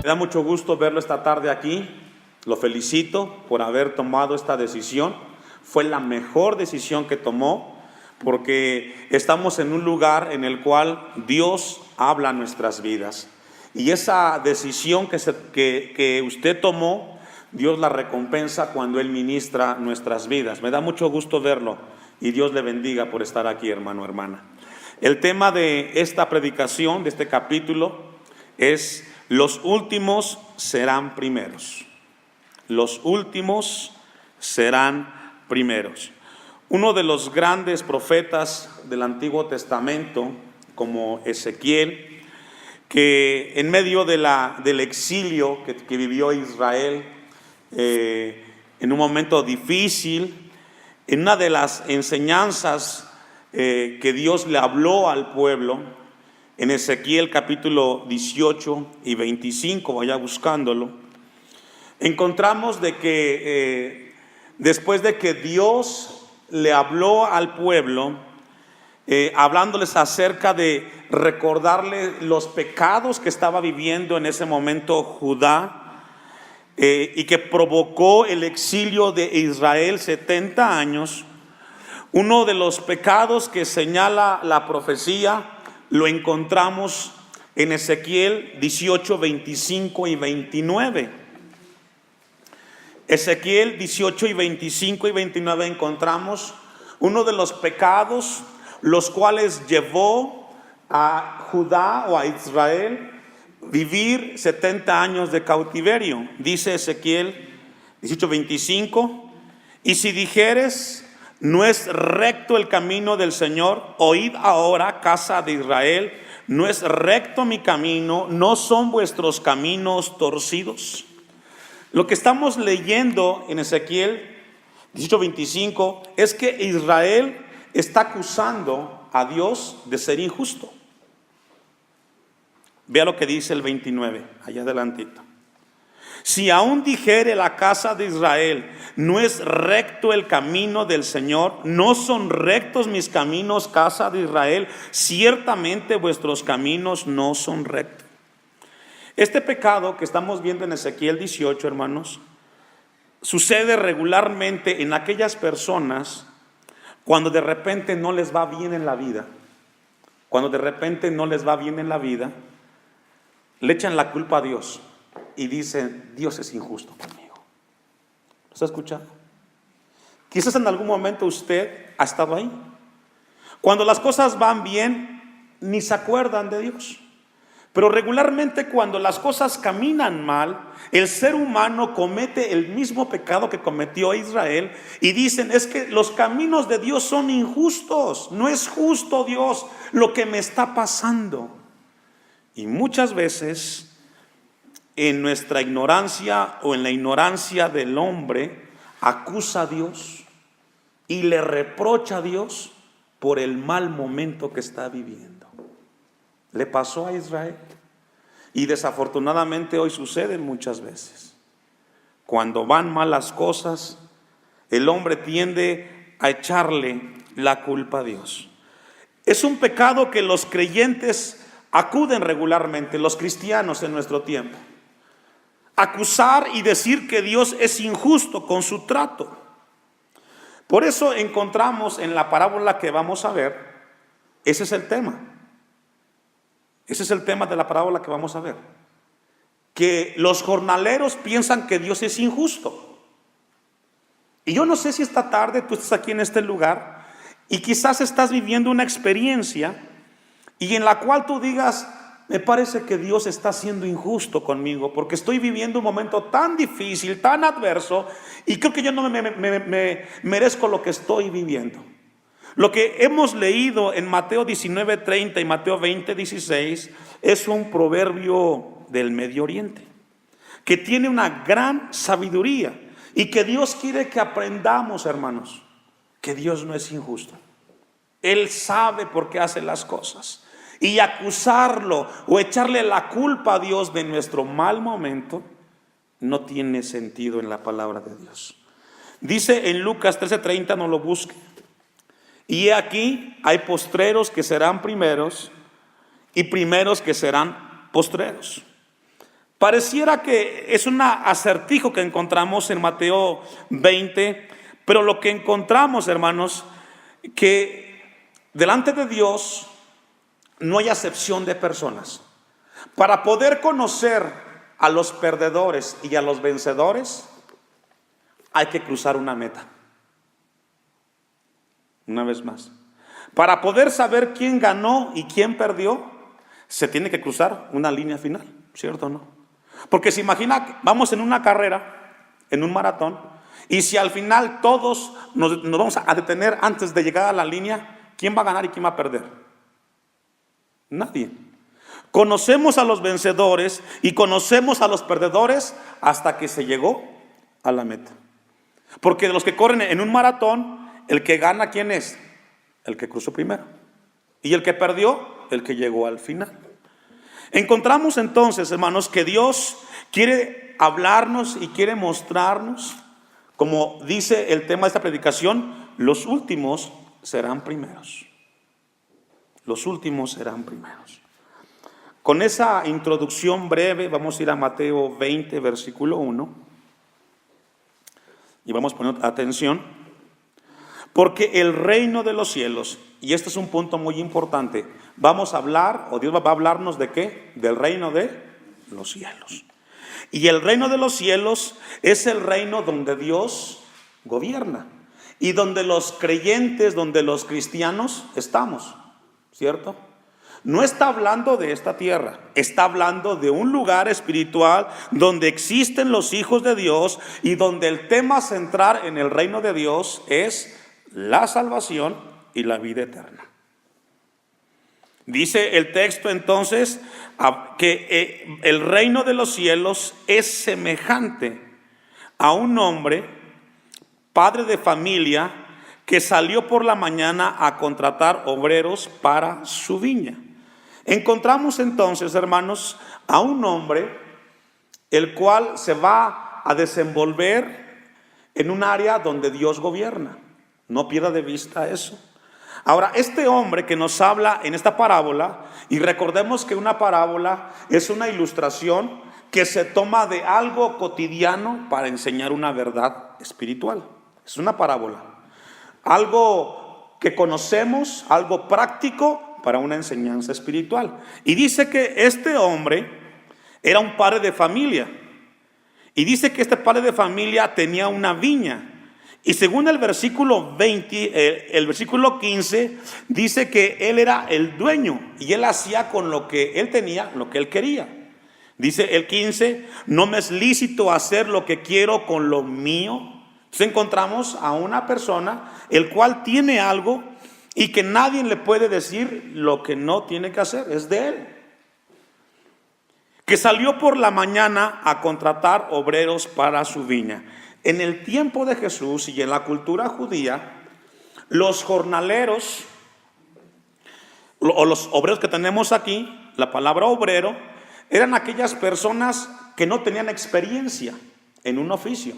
Me da mucho gusto verlo esta tarde aquí. Lo felicito por haber tomado esta decisión. Fue la mejor decisión que tomó, porque estamos en un lugar en el cual Dios habla a nuestras vidas. Y esa decisión que usted tomó, Dios la recompensa cuando Él ministra nuestras vidas. Me da mucho gusto verlo y Dios le bendiga por estar aquí, hermano, hermana. El tema de esta predicación, de este capítulo, es: los últimos serán primeros. Los últimos serán primeros. Uno de los grandes profetas del Antiguo Testamento, como Ezequiel, que en medio del exilio que vivió Israel, en un momento difícil, en una de las enseñanzas que Dios le habló al pueblo, en Ezequiel capítulo 18 y 25, vaya buscándolo, encontramos de que después de que Dios le habló al pueblo, hablándoles acerca de recordarle los pecados que estaba viviendo en ese momento Judá, y que provocó el exilio de Israel 70 años, uno de los pecados que señala la profecía lo encontramos en Ezequiel 18, 25 y 29. Ezequiel 18 y 25 y 29 encontramos uno de los pecados los cuales llevó a Judá o a Israel vivir 70 años de cautiverio. Dice Ezequiel 18, 25: y si dijeres, no es recto el camino del Señor, oíd ahora, casa de Israel, no es recto mi camino, no son vuestros caminos torcidos. Lo que estamos leyendo en Ezequiel 18:25 es que Israel está acusando a Dios de ser injusto. Vea lo que dice el 29, allá adelantito. Si aún dijere la casa de Israel, no es recto el camino del Señor, no son rectos mis caminos, casa de Israel, ciertamente vuestros caminos no son rectos. Este pecado que estamos viendo en Ezequiel 18, hermanos, sucede regularmente en aquellas personas cuando de repente no les va bien en la vida. Cuando de repente no les va bien en la vida, le echan la culpa a Dios y dicen: Dios es injusto conmigo. ¿Lo está escuchando? Quizás en algún momento usted ha estado ahí. Cuando las cosas van bien, ni se acuerdan de Dios. Pero regularmente cuando las cosas caminan mal, el ser humano comete el mismo pecado que cometió Israel y dicen: es que los caminos de Dios son injustos, no es justo, Dios, lo que me está pasando. Y muchas veces en nuestra ignorancia o en la ignorancia del hombre, acusa a Dios y le reprocha a Dios por el mal momento que está viviendo. Le pasó a Israel y desafortunadamente hoy sucede muchas veces. Cuando van mal las cosas, el hombre tiende a echarle la culpa a Dios. Es un pecado que los creyentes acuden regularmente, los cristianos en nuestro tiempo. Acusar y decir que Dios es injusto con su trato. Por eso encontramos en la parábola que vamos a ver, ese es el tema. Ese es el tema de la parábola que vamos a ver. Que los jornaleros piensan que Dios es injusto. Y yo no sé si esta tarde tú estás aquí en este lugar y quizás estás viviendo una experiencia y en la cual tú digas: me parece que Dios está siendo injusto conmigo porque estoy viviendo un momento tan difícil, tan adverso, y creo que yo no me merezco lo que estoy viviendo. Lo que hemos leído en Mateo 19:30 y Mateo 20:16 es un proverbio del Medio Oriente que tiene una gran sabiduría y que Dios quiere que aprendamos, hermanos, que Dios no es injusto. Él sabe por qué hace las cosas. Y acusarlo o echarle la culpa a Dios de nuestro mal momento no tiene sentido en la palabra de Dios. Dice en Lucas 13:30, no lo busque: y aquí hay postreros que serán primeros y primeros que serán postreros. Pareciera que es un acertijo que encontramos en Mateo 20, pero lo que encontramos, hermanos, que delante de Dios no hay acepción de personas. Para poder conocer a los perdedores y a los vencedores, hay que cruzar una meta. Una vez más, para poder saber quién ganó y quién perdió, se tiene que cruzar una línea final, ¿cierto o no? Porque se imagina, vamos en una carrera, en un maratón, y si al final todos nos vamos a detener antes de llegar a la línea, ¿quién va a ganar y quién va a perder? Nadie. Conocemos a los vencedores y conocemos a los perdedores hasta que se llegó a la meta. Porque de los que corren en un maratón, el que gana, ¿quién es? El que cruzó primero. Y el que perdió, el que llegó al final. Encontramos entonces, hermanos, que Dios quiere hablarnos y quiere mostrarnos, como dice el tema de esta predicación, los últimos serán primeros. Los últimos serán primeros. Con esa introducción breve vamos a ir a Mateo 20, versículo 1. Y vamos a poner atención. Porque el reino de los cielos, y este es un punto muy importante, vamos a hablar, o Dios va a hablarnos de qué, del reino de los cielos. Y el reino de los cielos es el reino donde Dios gobierna y donde los creyentes, donde los cristianos estamos, ¿cierto? No está hablando de esta tierra, está hablando de un lugar espiritual donde existen los hijos de Dios y donde el tema central en el reino de Dios es la salvación y la vida eterna. Dice el texto entonces que el reino de los cielos es semejante a un hombre, padre de familia, que salió por la mañana a contratar obreros para su viña. Encontramos entonces, hermanos, a un hombre el cual se va a desenvolver en un área donde Dios gobierna. No pierda de vista eso. Ahora, este hombre que nos habla en esta parábola, y recordemos que una parábola es una ilustración que se toma de algo cotidiano para enseñar una verdad espiritual. Es una parábola. Algo que conocemos, algo práctico para una enseñanza espiritual. Y dice que este hombre era un padre de familia. Y dice que este padre de familia tenía una viña. Y según el versículo 20, el versículo 15, dice que él era el dueño y él hacía con lo que él tenía, lo que él quería. Dice el 15, no me es lícito hacer lo que quiero con lo mío. Entonces encontramos a una persona el cual tiene algo y que nadie le puede decir lo que no tiene que hacer, es de él. Que salió por la mañana a contratar obreros para su viña. En el tiempo de Jesús y en la cultura judía, los jornaleros o los obreros que tenemos aquí, la palabra obrero, eran aquellas personas que no tenían experiencia en un oficio.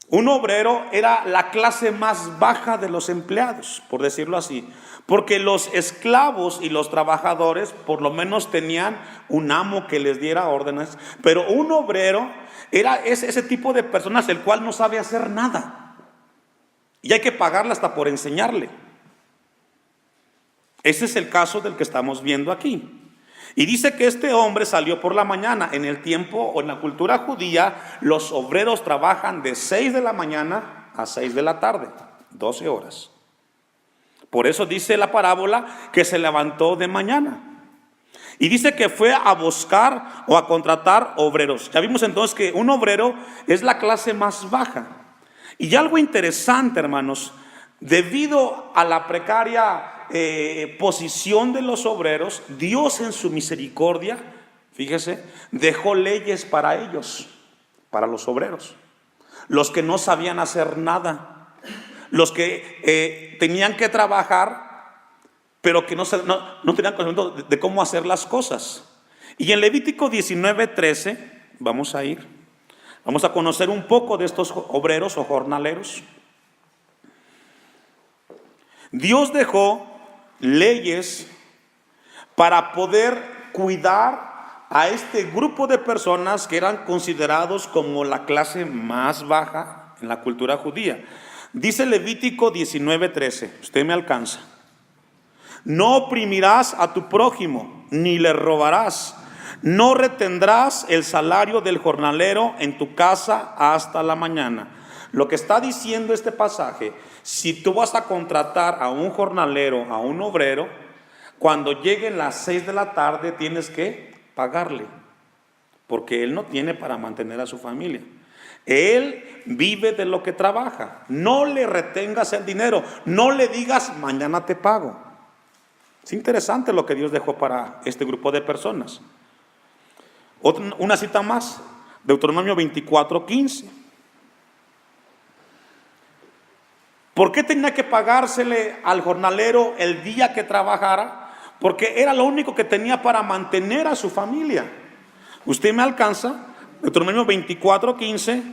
Un obrero era la clase más baja de los empleados, por decirlo así, porque los esclavos y los trabajadores por lo menos tenían un amo que les diera órdenes, pero un obrero era ese tipo de personas el cual no sabe hacer nada y hay que pagarle hasta por enseñarle. Ese es el caso del que estamos viendo aquí. Y dice que este hombre salió por la mañana. En el tiempo o en la cultura judía, los obreros trabajan de 6 de la mañana a 6 de la tarde, 12 horas. Por eso dice la parábola que se levantó de mañana. Y dice que fue a buscar o a contratar obreros. Ya vimos entonces que un obrero es la clase más baja. Y algo interesante, hermanos, debido a la precaria posición de los obreros, Dios en su misericordia, fíjese, dejó leyes para ellos, para los obreros, los que no sabían hacer nada, los que tenían que trabajar, pero que no tenían conocimiento de cómo hacer las cosas. Y en Levítico 19:13, vamos a conocer un poco de estos obreros o jornaleros. Dios dejó leyes para poder cuidar a este grupo de personas que eran considerados como la clase más baja en la cultura judía. Dice Levítico 19:13, usted me alcanza. No oprimirás a tu prójimo, ni le robarás. No retendrás el salario del jornalero en tu casa hasta la mañana. Lo que está diciendo este pasaje, si tú vas a contratar a un jornalero, a un obrero, cuando lleguen las 6 de la tarde tienes que pagarle, porque él no tiene para mantener a su familia. Él vive de lo que trabaja. No le retengas el dinero, no le digas mañana te pago. Es interesante lo que Dios dejó para este grupo de personas. Una cita más, Deuteronomio 24:15. ¿Por qué tenía que pagársele al jornalero el día que trabajara? Porque era lo único que tenía para mantener a su familia. Usted me alcanza, Deuteronomio 24:15.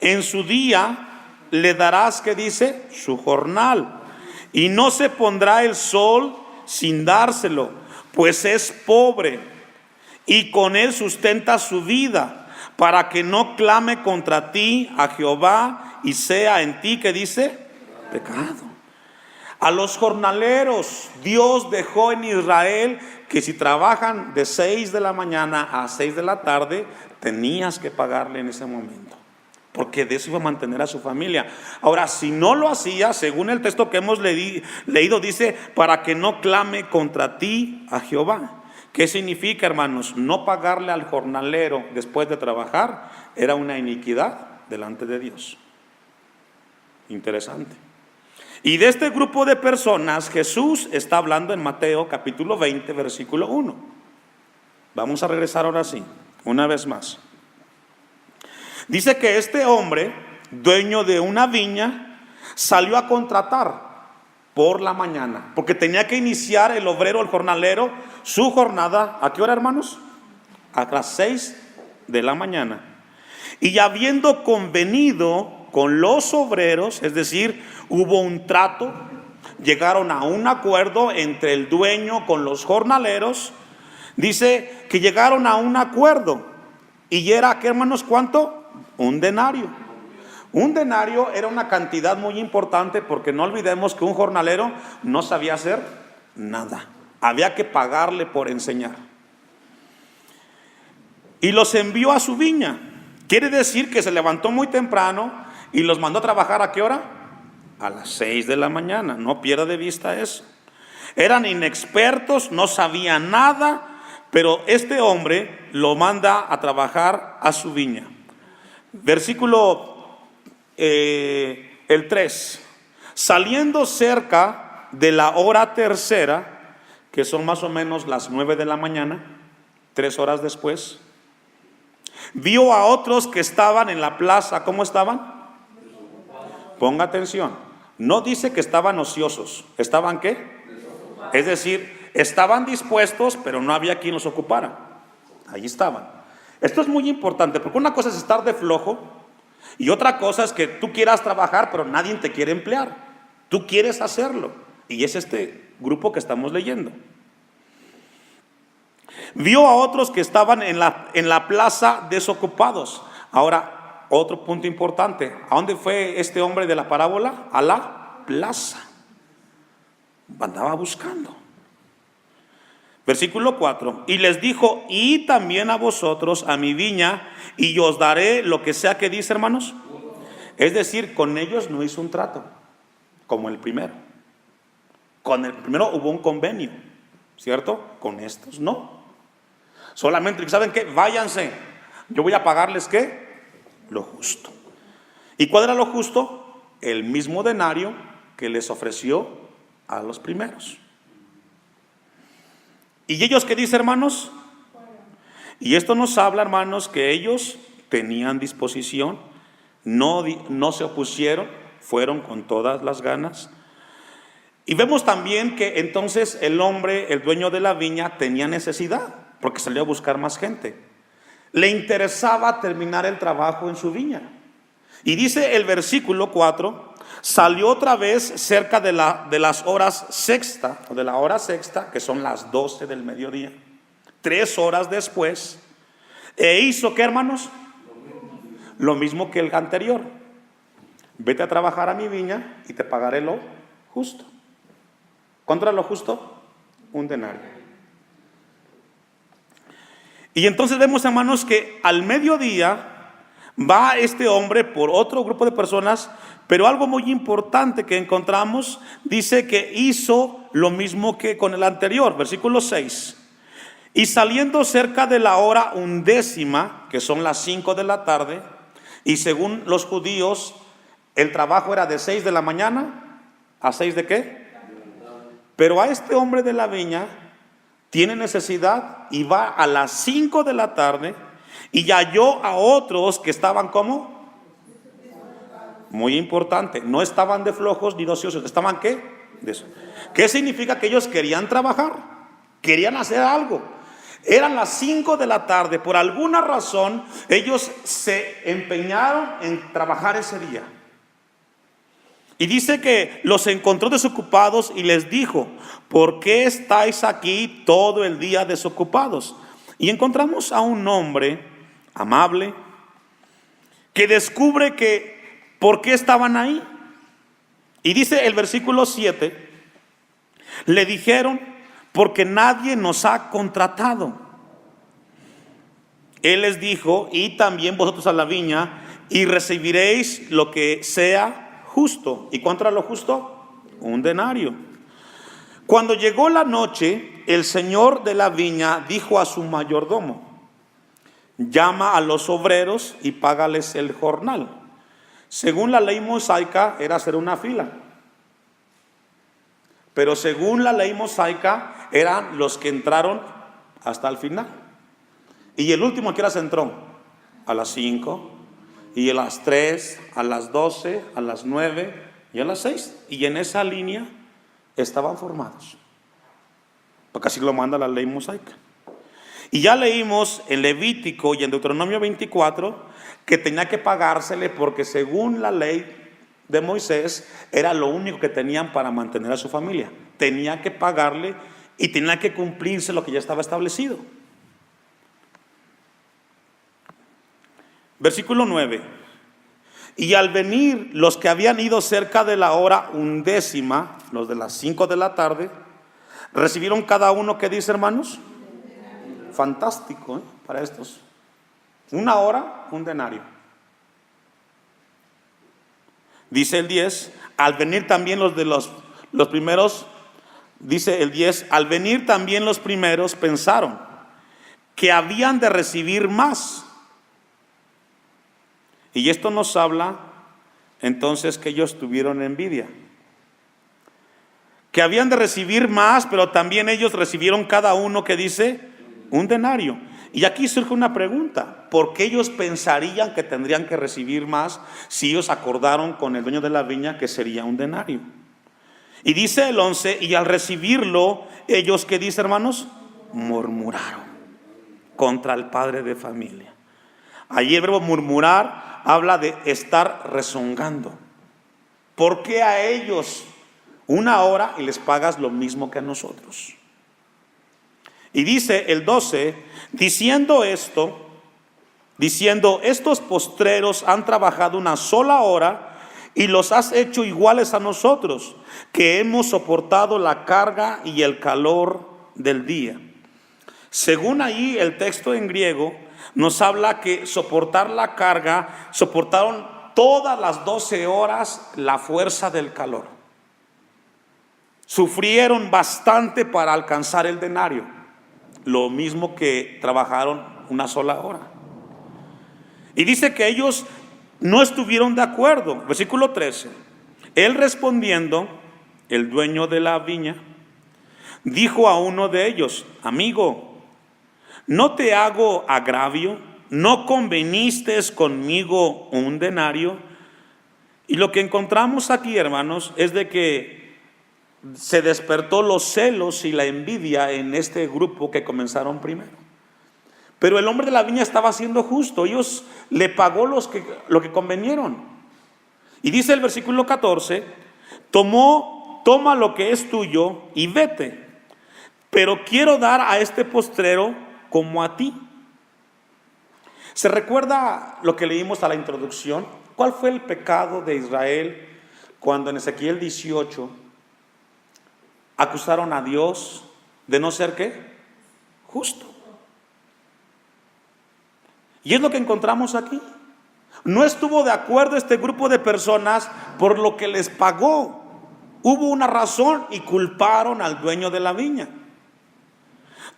En su día le darás, ¿qué dice? Su jornal. Y no se pondrá el sol sin dárselo, pues es pobre, y con él sustenta su vida, para que no clame contra ti a Jehová, y sea en ti, ¿qué dice? Pecado. A los jornaleros Dios dejó en Israel que si trabajan de 6 de la mañana a 6 de la tarde, tenías que pagarle en ese momento, porque de eso iba a mantener a su familia. Ahora, si no lo hacía, según el texto que hemos leído, dice, para que no clame contra ti a Jehová. ¿Qué significa, hermanos? No pagarle al jornalero después de trabajar era una iniquidad delante de Dios. Interesante. Y de este grupo de personas Jesús está hablando en Mateo capítulo 20, versículo 1. Vamos a regresar ahora sí, una vez más. Dice que este hombre, dueño de una viña, salió a contratar por la mañana, porque tenía que iniciar el obrero, el jornalero, su jornada, ¿a qué hora, hermanos? A las 6 de la mañana. Y habiendo convenido con los obreros, es decir, hubo un trato, llegaron a un acuerdo entre el dueño con los jornaleros. Dice que llegaron a un acuerdo, y era, ¿qué, hermanos? ¿Cuánto? Un denario. Un denario era una cantidad muy importante, porque no olvidemos que un jornalero no sabía hacer nada, había que pagarle por enseñar. Y los envió a su viña. Quiere decir que se levantó muy temprano y los mandó a trabajar. ¿A qué hora? A las 6 de la mañana, no pierda de vista eso. Eran inexpertos, no sabían nada, pero este hombre lo manda a trabajar a su viña. Versículo el 3. Saliendo cerca de la hora tercera, que son más o menos las 9 de la mañana, 3 horas después, vio a otros que estaban en la plaza. ¿Cómo estaban? Ponga atención, no dice que estaban ociosos. ¿Estaban qué? Es decir, estaban dispuestos, pero no había quien los ocupara. Allí estaban. Esto es muy importante, porque una cosa es estar de flojo y otra cosa es que tú quieras trabajar, pero nadie te quiere emplear. Tú quieres hacerlo, y es este grupo que estamos leyendo. Vio a otros que estaban en la plaza desocupados. Ahora, otro punto importante. ¿A dónde fue este hombre de la parábola? A la plaza. Andaba buscando. Versículo 4. Y les dijo, y también a vosotros a mi viña, y yo os daré lo que sea que dice, hermanos. Es decir, con ellos no hizo un trato como el primero. Con el primero hubo un convenio, ¿cierto? Con estos no. Solamente, ¿saben qué? Váyanse, yo voy a pagarles, ¿qué? Lo justo. ¿Y cuál era lo justo? El mismo denario que les ofreció a los primeros. ¿Y ellos qué dice, hermanos? Y esto nos habla, hermanos, que ellos tenían disposición, no se opusieron, fueron con todas las ganas. Y vemos también que entonces el hombre, el dueño de la viña, tenía necesidad, porque salió a buscar más gente. Le interesaba terminar el trabajo en su viña. Y dice el versículo 4, salió otra vez cerca de las horas sexta, o de la hora sexta, que son las 12 del mediodía. 3 horas después, e hizo, ¿qué, hermanos? Lo mismo que el anterior. Vete a trabajar a mi viña y te pagaré lo justo. ¿Cuánto era lo justo? 1 denario. Y entonces vemos, hermanos, que al mediodía va este hombre por otro grupo de personas, pero algo muy importante que encontramos, dice que hizo lo mismo que con el anterior, versículo 6. Y saliendo cerca de la hora 11, que son las 5 de la tarde, y según los judíos, el trabajo era de 6 de la mañana a 6 de ¿qué? Pero a este hombre de la viña tiene necesidad y va a las 5 de la tarde y halló a otros que estaban como, muy importante, no estaban de flojos ni de ociosos, estaban ¿qué? De eso. ¿Qué significa? Que ellos querían trabajar, querían hacer algo. Eran las 5 de la tarde, por alguna razón ellos se empeñaron en trabajar ese día. Y dice que los encontró desocupados y les dijo: ¿por qué estáis aquí todo el día desocupados? Y encontramos a un hombre amable que descubre que por qué estaban ahí. Y dice el versículo 7, le dijeron: porque nadie nos ha contratado. Él les dijo: y también vosotros a la viña y recibiréis lo que sea justo. ¿Y cuánto era lo justo? 1 denario. Cuando llegó la noche, el señor de la viña dijo a su mayordomo: llama a los obreros y págales el jornal. Según la ley mosaica era hacer una fila, pero según la ley mosaica eran los que entraron hasta el final. Y el último, ¿qué hora se entró? A las 5, y a las 3, a las 12, a las 9 y a las 6. Y en esa línea estaban formados, porque así lo manda la ley mosaica. Y ya leímos en Levítico y en Deuteronomio 24 que tenía que pagársele, porque según la ley de Moisés era lo único que tenían para mantener a su familia. Tenía que pagarle y tenía que cumplirse lo que ya estaba establecido. Versículo 9. Y al venir los que habían ido cerca de la hora 11, los de las 5 de la tarde, recibieron cada uno, ¿qué dice, hermanos? Fantástico, para estos. 1 hora, 1 denario. Dice el 10, al venir también los primeros, dice el 10, al venir también los primeros pensaron que habían de recibir más. Y esto nos habla entonces que ellos tuvieron envidia, que habían de recibir más, pero también ellos recibieron cada uno, que dice, 1 denario. Y aquí surge una pregunta: ¿por qué ellos pensarían que tendrían que recibir más si ellos acordaron con el dueño de la viña que sería 1 denario? Y dice el 11, y al recibirlo ellos, ¿qué dice, hermanos? Murmuraron contra el padre de familia. Allí el verbo murmurar habla de estar rezongando. ¿Por qué a ellos 1 hora y les pagas lo mismo que a nosotros? Y dice el 12, diciendo, estos postreros han trabajado 1 sola hora y los has hecho iguales a nosotros, que hemos soportado la carga y el calor del día. Según ahí el texto en griego nos habla que soportar la carga, soportaron todas las 12 horas la fuerza del calor. Sufrieron bastante para alcanzar el denario, lo mismo que trabajaron 1 sola hora. Y dice que ellos no estuvieron de acuerdo. Versículo 13. Él respondiendo, el dueño de la viña, dijo a uno de ellos: amigo, ¿no te hago agravio? ¿No conveniste conmigo 1 denario? Y lo que encontramos aquí, hermanos, es de que se despertó los celos y la envidia en este grupo que comenzaron primero. Pero el hombre de la viña estaba siendo justo. Ellos le pagó lo que convenieron. Y dice el versículo 14: toma lo que es tuyo y vete. Pero quiero dar a este postrero como a ti. ¿Se recuerda lo que leímos a la introducción? ¿Cuál fue el pecado de Israel cuando en Ezequiel 18 acusaron a Dios de no ser ¿qué? Justo. Y es lo que encontramos aquí. No estuvo de acuerdo este grupo de personas por lo que les pagó. Hubo una razón y culparon al dueño de la viña.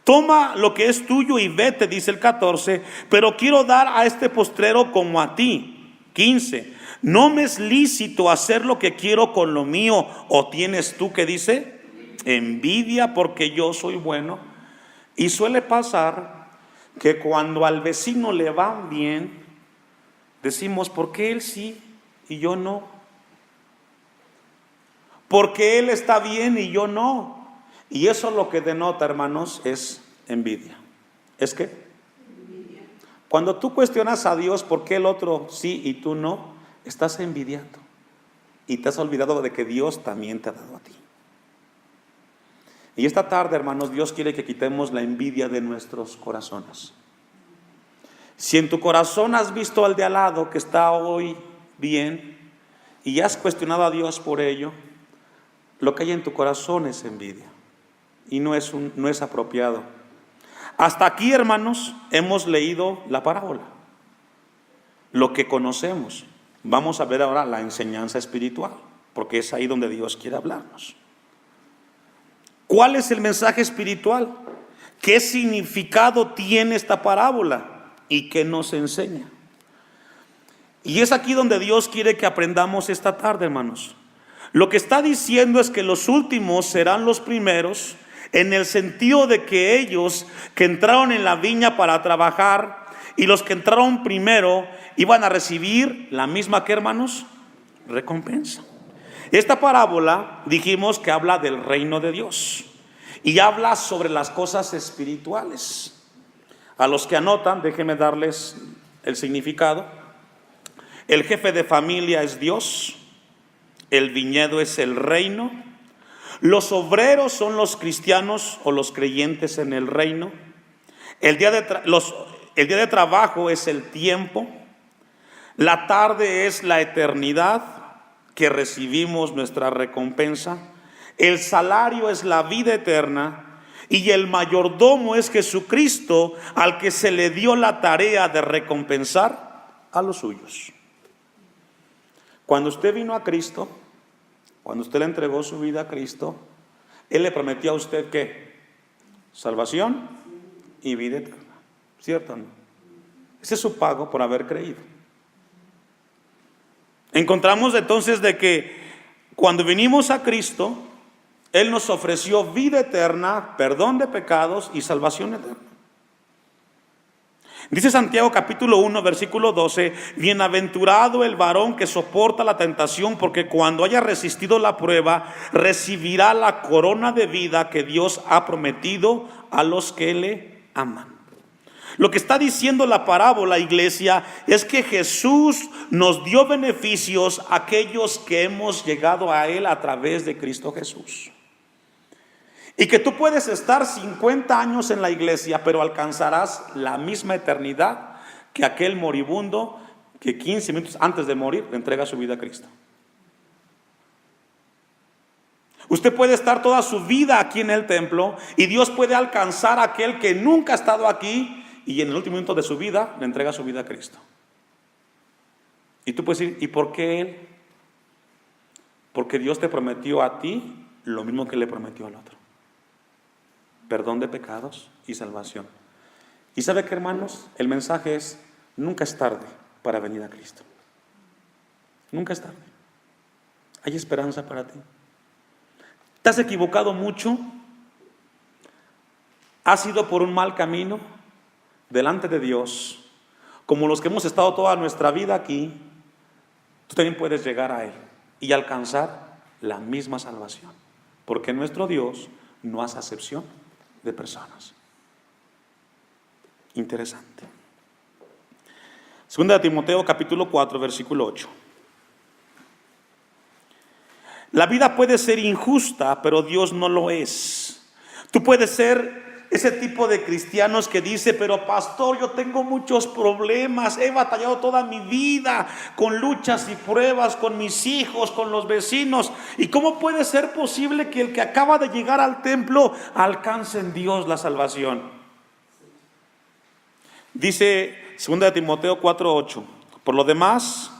Toma lo que es tuyo y vete, dice el 14, pero quiero dar a este postrero como a ti. 15, no me es lícito hacer lo que quiero con lo mío, o tienes tú, que dice, envidia porque yo soy bueno. Y suele pasar que cuando al vecino le va bien, decimos, ¿por qué él sí y yo no? ¿Por qué él está bien y yo no? Y eso lo que denota, hermanos, es envidia. ¿Es qué? Cuando tú cuestionas a Dios por qué el otro sí y tú no, estás envidiando. Y te has olvidado de que Dios también te ha dado a ti. Y esta tarde, hermanos, Dios quiere que quitemos la envidia de nuestros corazones. Si en tu corazón has visto al de al lado que está hoy bien y has cuestionado a Dios por ello, lo que hay en tu corazón es envidia y no es apropiado. Hasta aquí, hermanos, hemos leído la parábola, lo que conocemos. Vamos a ver ahora la enseñanza espiritual, porque es ahí donde Dios quiere hablarnos. ¿Cuál es el mensaje espiritual? ¿Qué significado tiene esta parábola? ¿Y qué nos enseña? Y es aquí donde Dios quiere que aprendamos esta tarde, hermanos. Lo que está diciendo es que los últimos serán los primeros, en el sentido de que ellos que entraron en la viña para trabajar y los que entraron primero iban a recibir la misma que, hermanos, recompensa. Esta parábola dijimos que habla del reino de Dios y habla sobre las cosas espirituales. A los que anotan, déjenme darles el significado. El jefe de familia es Dios, el viñedo es el reino, los obreros son los cristianos o los creyentes en el reino, el día de trabajo es el tiempo, la tarde es la eternidad, que recibimos nuestra recompensa, el salario es la vida eterna y el mayordomo es Jesucristo, al que se le dio la tarea de recompensar a los suyos. Cuando usted vino a Cristo, cuando usted le entregó su vida a Cristo, Él le prometió a usted ¿qué? Salvación y vida eterna, ¿cierto o no? Ese es su pago por haber creído. Encontramos entonces de que cuando vinimos a Cristo, Él nos ofreció vida eterna, perdón de pecados y salvación eterna. Dice Santiago capítulo 1 versículo 12, bienaventurado el varón que soporta la tentación, porque cuando haya resistido la prueba, recibirá la corona de vida que Dios ha prometido a los que le aman. Lo que está diciendo la parábola, iglesia, es que Jesús nos dio beneficios a aquellos que hemos llegado a Él a través de Cristo Jesús. Y que tú puedes estar 50 años en la iglesia, pero alcanzarás la misma eternidad que aquel moribundo que 15 minutos antes de morir le entrega su vida a Cristo. Usted puede estar toda su vida aquí en el templo y Dios puede alcanzar a aquel que nunca ha estado aquí y en el último minuto de su vida le entrega su vida a Cristo. Y tú puedes decir, ¿y por qué Él? Porque Dios te prometió a ti lo mismo que le prometió al otro: perdón de pecados y salvación. Y ¿sabe qué, hermanos? El mensaje es: nunca es tarde para venir a Cristo. Nunca es tarde. Hay esperanza para ti. ¿Te has equivocado mucho? ¿Has ido por un mal camino? Delante de Dios, como los que hemos estado toda nuestra vida aquí, tú también puedes llegar a Él y alcanzar la misma salvación, porque nuestro Dios no hace acepción de personas. Interesante. Segunda de Timoteo capítulo 4 versículo 8. La vida puede ser injusta, pero Dios no lo es. Tú puedes ser ese tipo de cristianos que dice: pero pastor, yo tengo muchos problemas, he batallado toda mi vida con luchas y pruebas, con mis hijos, con los vecinos, ¿y cómo puede ser posible que el que acaba de llegar al templo alcance en Dios la salvación? Dice 2 Timoteo 4:8: por lo demás,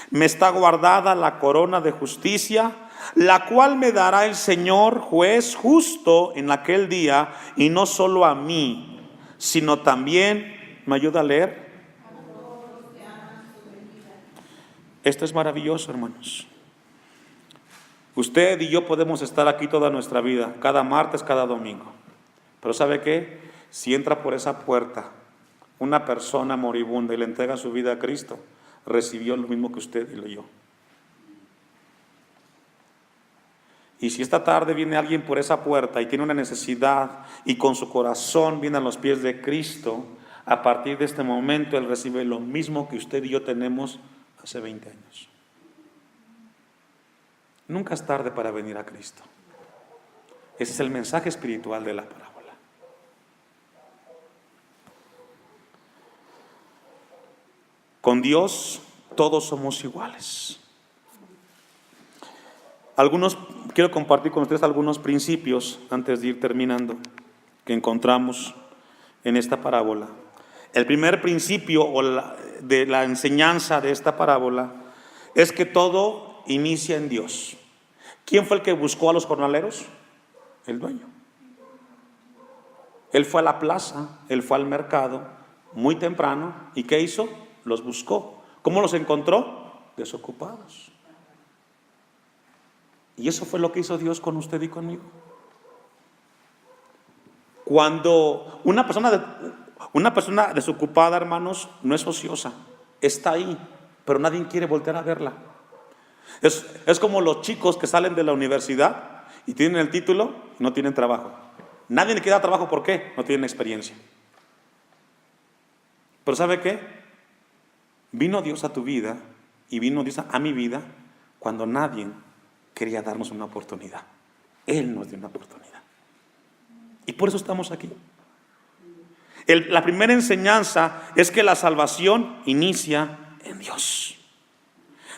me está guardada la corona de justicia, la cual me dará el Señor juez justo en aquel día, y no solo a mí, sino también, ¿me ayuda a leer? Esto es maravilloso, hermanos. Usted y yo podemos estar aquí toda nuestra vida, cada martes, cada domingo, pero ¿sabe qué? Si entra por esa puerta una persona moribunda y le entrega su vida a Cristo, recibió lo mismo que usted y yo. Y si esta tarde viene alguien por esa puerta y tiene una necesidad y con su corazón viene a los pies de Cristo, a partir de este momento él recibe lo mismo que usted y yo tenemos hace 20 años. Nunca es tarde para venir a Cristo. Ese es el mensaje espiritual de la parábola. Con Dios todos somos iguales. Quiero compartir con ustedes algunos principios antes de ir terminando que encontramos en esta parábola. El primer principio de la enseñanza de esta parábola es que todo inicia en Dios. ¿Quién fue el que buscó a los jornaleros? El dueño. Él fue a la plaza, él fue al mercado muy temprano, ¿y qué hizo? Los buscó. ¿Cómo los encontró? Desocupados. Y eso fue lo que hizo Dios con usted y conmigo. Cuando una persona desocupada, hermanos, no es ociosa, está ahí, pero nadie quiere voltear a verla. Es como los chicos que salen de la universidad y tienen el título y no tienen trabajo. Nadie le quiere dar trabajo, ¿por qué? No tienen experiencia. Pero ¿sabe qué? Vino Dios a tu vida y vino Dios a mi vida cuando nadie quería darnos una oportunidad. Él nos dio una oportunidad. Y por eso estamos aquí. La primera enseñanza es que la salvación inicia en Dios.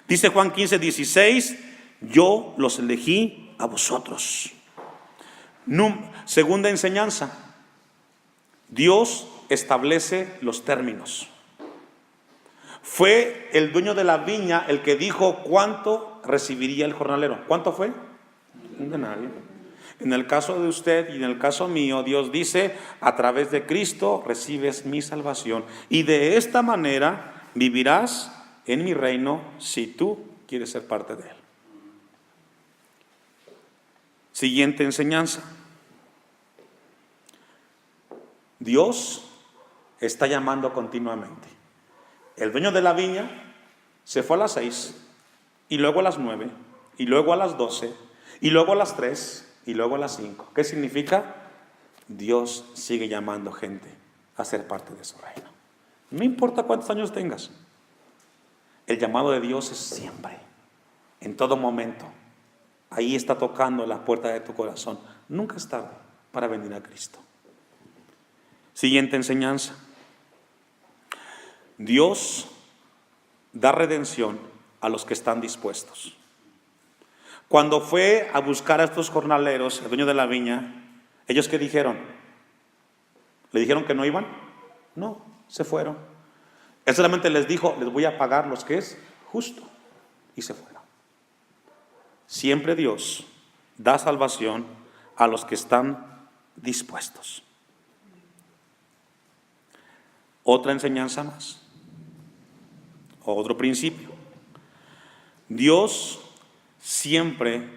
Dice Juan 15:16: yo los elegí a vosotros. Segunda enseñanza: Dios establece los términos. Fue el dueño de la viña el que dijo cuánto recibiría el jornalero. ¿Cuánto fue? Un denario. En el caso de usted y en el caso mío, Dios dice: a través de Cristo recibes mi salvación, y de esta manera vivirás en mi reino si tú quieres ser parte de él. Siguiente enseñanza: Dios está llamando continuamente. El dueño de la viña se fue a las 6, y luego a las 9, y luego a las 12, y luego a las 3, y luego a las 5. ¿Qué significa? Dios sigue llamando gente a ser parte de su reino. No importa cuántos años tengas, el llamado de Dios es siempre, en todo momento. Ahí está tocando la puerta de tu corazón. Nunca es tarde para venir a Cristo. Siguiente enseñanza: Dios da redención a los que están dispuestos. Cuando fue a buscar a estos jornaleros, el dueño de la viña, ¿ellos qué dijeron? ¿Le dijeron que no iban? No, se fueron. Él solamente les dijo: les voy a pagar los que es justo, y se fueron. Siempre Dios da salvación a los que están dispuestos. Otra enseñanza más, otro principio: Dios siempre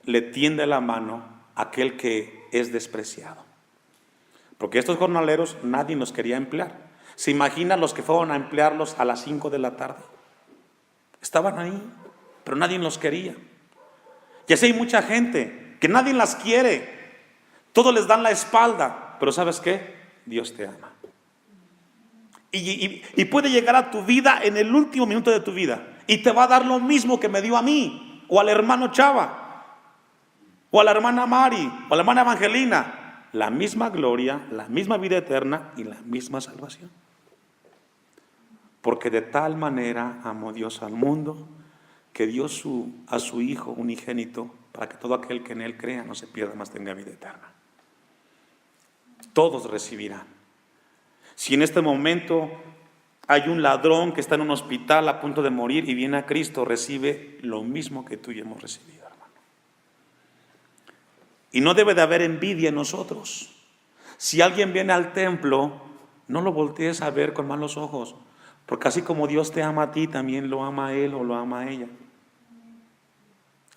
le tiende la mano a aquel que es despreciado. Porque estos jornaleros nadie los quería emplear. ¿Se imaginan los que fueron a emplearlos a las 5 de la tarde? Estaban ahí, pero nadie los quería. Y así hay mucha gente que nadie las quiere. Todos les dan la espalda. Pero ¿sabes qué? Dios te ama. Y puede llegar a tu vida en el último minuto de tu vida y te va a dar lo mismo que me dio a mí, o al hermano Chava, o a la hermana Mari, o a la hermana Evangelina. la misma gloria, la misma vida eterna y la misma salvación. Porque de tal manera amó Dios al mundo, que dio a su Hijo unigénito, para que todo aquel que en Él crea no se pierda, mas tenga vida eterna. Todos recibirán. Si en este momento hay un ladrón que está en un hospital a punto de morir y viene a Cristo, recibe lo mismo que tú y hemos recibido, hermano. Y no debe de haber envidia en nosotros. Si alguien viene al templo, no lo voltees a ver con malos ojos, porque así como Dios te ama a ti, también lo ama a él o lo ama a ella.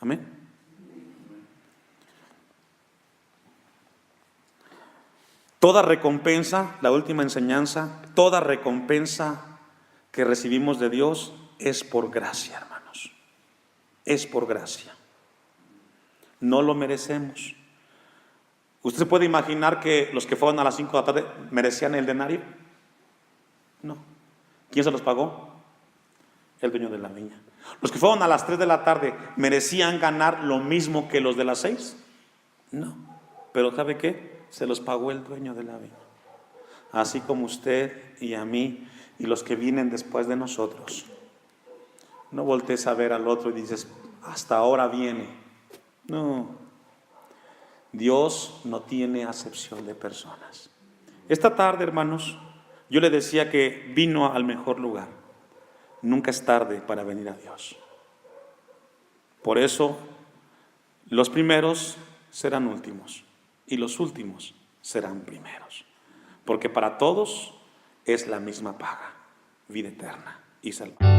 Amén. Toda recompensa, la última enseñanza, toda recompensa que recibimos de Dios es por gracia, hermanos. Es por gracia. No lo merecemos. ¿Usted se puede imaginar que los que fueron a las 5 de la tarde merecían el denario? No. ¿Quién se los pagó? El dueño de la viña. ¿Los que fueron a las 3 de la tarde merecían ganar lo mismo que los de las 6? No. Pero ¿sabe qué? Se los pagó el dueño de la viña. Así como usted y a mí y los que vienen después de nosotros. No voltees a ver al otro y dices, hasta ahora viene. No. Dios no tiene acepción de personas. Esta tarde, hermanos, yo le decía que vino al mejor lugar. Nunca es tarde para venir a Dios. Por eso, los primeros serán últimos y los últimos serán primeros. Porque para todos es la misma paga, vida eterna y salvación.